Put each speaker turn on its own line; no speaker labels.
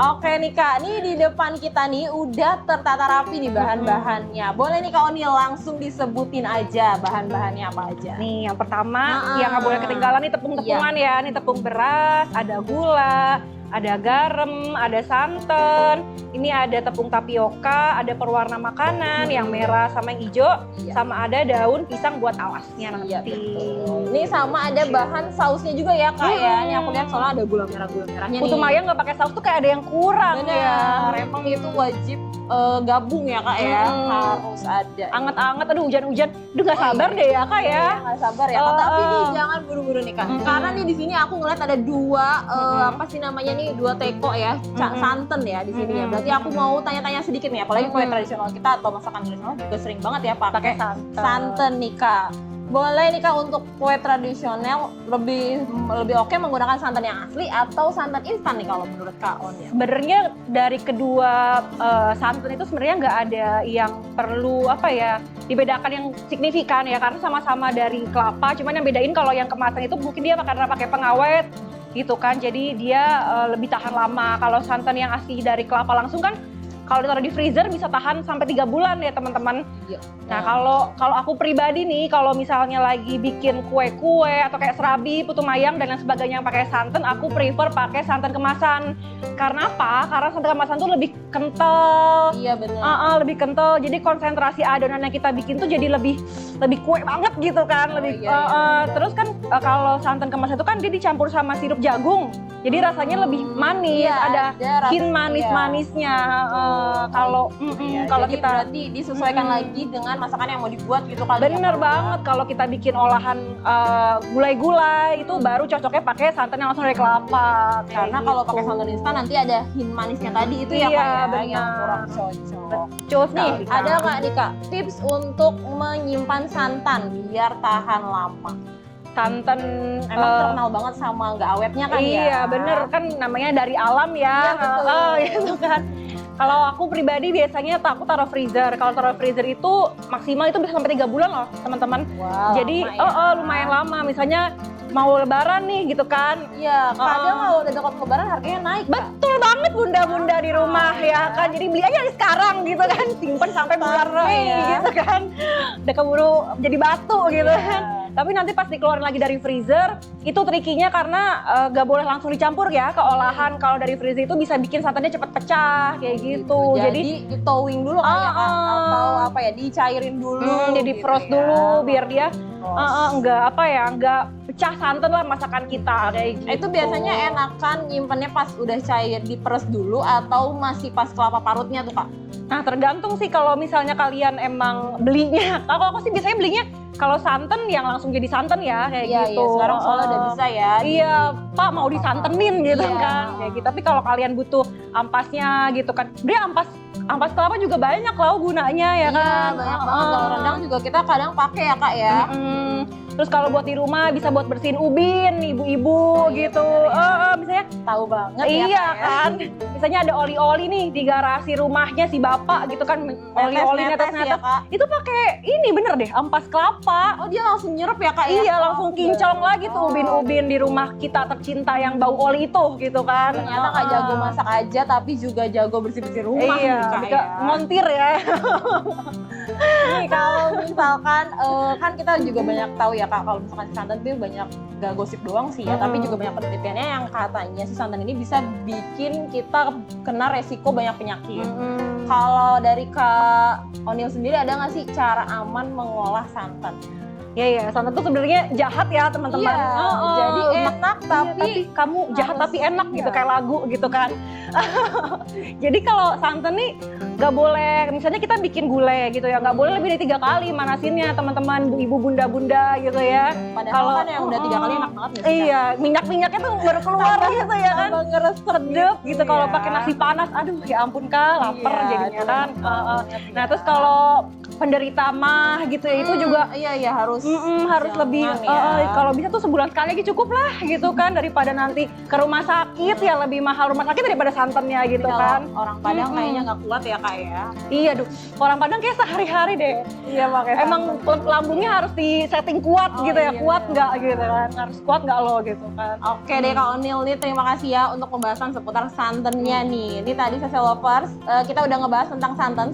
Oke nih Kak, nih di depan kita nih udah tertata rapi nih bahan-bahannya. Boleh nih Kak Oni langsung disebutin aja bahan-bahannya apa aja.
Nih yang pertama yang nggak boleh ketinggalan nih tepung-tepungan ya. Nih tepung beras, ada gula, ada garam, ada santan. Ini ada tepung tapioka, ada perwarna makanan yang merah sama yang hijau, sama ada daun pisang buat alasnya nanti.
Iya, betul. Ini sama ada bahan sausnya juga ya Kak ya. Ini aku lihat soalnya ada gula merahnya nih.
Putu mayang nggak pakai saus tuh kayak ada yang kurang.
Bener, emang itu wajib gabung ya Kak ya, harus ada.
Anget-anget, aduh hujan-hujan, aduh gak sabar deh ya Kak ya.
Nggak sabar ya Kak, tapi nih jangan buru-buru nih Kak. Karena nih di sini aku ngeliat ada dua, apa sih namanya nih, dua teko ya, santan ya di sini ya. Berarti aku mau tanya-tanya sedikit nih, apalagi kue tradisional kita atau masakan tradisional juga sering banget ya pakai santan nih Kak. Boleh nih Kak untuk kue tradisional lebih oke menggunakan santan yang asli atau santan instan nih kalau menurut Kak On ya?
Sebenarnya dari kedua santan itu sebenarnya nggak ada yang perlu apa ya dibedakan yang signifikan ya, karena sama-sama dari kelapa. Cuman yang bedain kalau yang kemasan itu mungkin dia karena pakai pengawet gitu kan, jadi dia lebih tahan lama. Kalau santan yang asli dari kelapa langsung kan kalau ditaruh di freezer bisa tahan sampai 3 bulan ya teman-teman. Nah kalau aku pribadi nih, kalau misalnya lagi bikin kue-kue atau kayak serabi, putu mayang dan lain sebagainya yang pakai santan, aku prefer pakai santan kemasan. Karena apa? Karena santan kemasan tuh lebih kental.
Iya benar.
Lebih kental. Jadi konsentrasi adonan yang kita bikin tuh jadi lebih kue banget gitu kan. Terus kan kalau santan kemasan itu kan dia dicampur sama sirup jagung. Jadi rasanya lebih manis, ada hint manis-manisnya. Kalau kita
berarti disesuaikan lagi dengan masakan yang mau dibuat gitu kali.
Bener banget, kalau kita bikin olahan gulai-gulai itu baru cocoknya pakai santan yang langsung dari kelapa.
Karena kalau pakai santan instan nanti ada hint manisnya tadi itu ya Kak ya, yang kurang cocok.
Cus nih,
ada nggak nih Kak tips untuk menyimpan santan biar tahan lama?
Santan
emang terkenal banget sama nggak awetnya kan ya?
Iya bener, kan namanya dari alam ya.
Iya, betul.
Gitu kan. Kalau aku pribadi biasanya aku taruh freezer. Kalau taruh freezer itu maksimal itu bisa sampai 3 bulan loh teman-teman.
Wow,
jadi lumayan lama. Misalnya mau lebaran nih gitu kan.
Iya, kadang kalau udah dekat lebaran harganya naik.
Betul banget bunda-bunda di rumah ya kan. Jadi beli aja sekarang gitu kan. Simpen sampai bulan Mei gitu kan. Udah keburu jadi batu gitu kan. Tapi nanti pas dikeluarin lagi dari freezer, itu trikinya karena gak boleh langsung dicampur ya ke olahan. Kalau dari freezer itu bisa bikin santannya cepet pecah kayak gitu.
Jadi di-towing dulu kali ya Kak, atau apa ya, dicairin dulu.
Jadi frost dulu biar dia enggak pecah santan lah masakan kita kayak gitu.
Itu biasanya enakan nyimpennya pas udah cair diperes dulu atau masih pas kelapa parutnya tuh Kak?
Nah tergantung sih, kalau misalnya kalian emang belinya. Kalau aku sih biasanya belinya kalau santan yang langsung jadi santan ya kayak gitu.
Iya, sekarang soalnya udah bisa ya.
Iya, Pak mau disantenin gitu kan kayak gitu. Tapi kalau kalian butuh ampasnya gitu kan, dia ampas kelapa juga banyak loh gunanya ya kan.
Iya, banyak banget. Kalau rendang juga kita kadang pakai ya Kak ya.
Terus kalau buat di rumah bisa buat bersihin ubin, ibu-ibu gitu. Misalnya
tahu banget
iya kan. Misalnya ada oli-oli nih di garasi rumahnya si bapak gitu kan, oli-oli netes-netes. Itu pakai ini bener deh, ampas kelapa.
Oh dia langsung nyerep ya Kak ya?
Iya, langsung kinclong lagi tuh ubin-ubin di rumah kita tercinta yang bau oli itu gitu kan.
Ternyata nggak jago masak aja tapi juga jago bersih-bersih rumah nih Kak ya.
Montir ya.
Nih kalau misalkan kan kita juga banyak tahu ya Kak, kalau misalkan santan itu banyak gak gosip doang sih ya, tapi juga banyak penelitiannya yang katanya si santan ini bisa bikin kita kena resiko banyak penyakit. Kalau dari Kak Onil sendiri ada nggak sih cara aman mengolah santan?
Iya, santan tuh sebenarnya jahat ya teman-teman.
Iya, jadi enak tapi
kamu jahat tapi enak gitu, kayak lagu gitu kan. Jadi kalau santan nih nggak boleh, misalnya kita bikin gulai gitu ya, nggak boleh lebih dari 3 kali manasinnya teman-teman, ibu bunda-bunda gitu ya.
Padahal kan yang udah 3 kali enak banget nih.
Iya, minyak-minyaknya tuh baru keluar gitu ya kan.
Ngeresep
gitu kalau pakai nasi panas, aduh ya ampun Kak, lapar jadinya kan. Nah terus kalau penderita mah gitu ya, itu juga
iya harus
harus lebih
jangan ya.
kalau bisa tuh sebulan sekali aja cukup lah gitu kan, daripada nanti ke rumah sakit ya, lebih mahal rumah sakit daripada santannya gitu
Kalau
kan.
orang Padang kayaknya nggak kuat ya kak ya.
Iya, duh, orang Padang kayak sehari-hari deh.
Iya pakai
Emang lambungnya harus di setting kuat gitu ya,
iya,
kuat
iya.
nggak gitu kan, harus kuat nggak lo gitu kan.
Oke deh Kak Onil nih, terima kasih ya untuk pembahasan seputar santannya nih. Ini tadi Sese Lovers, kita udah ngebahas tentang santan.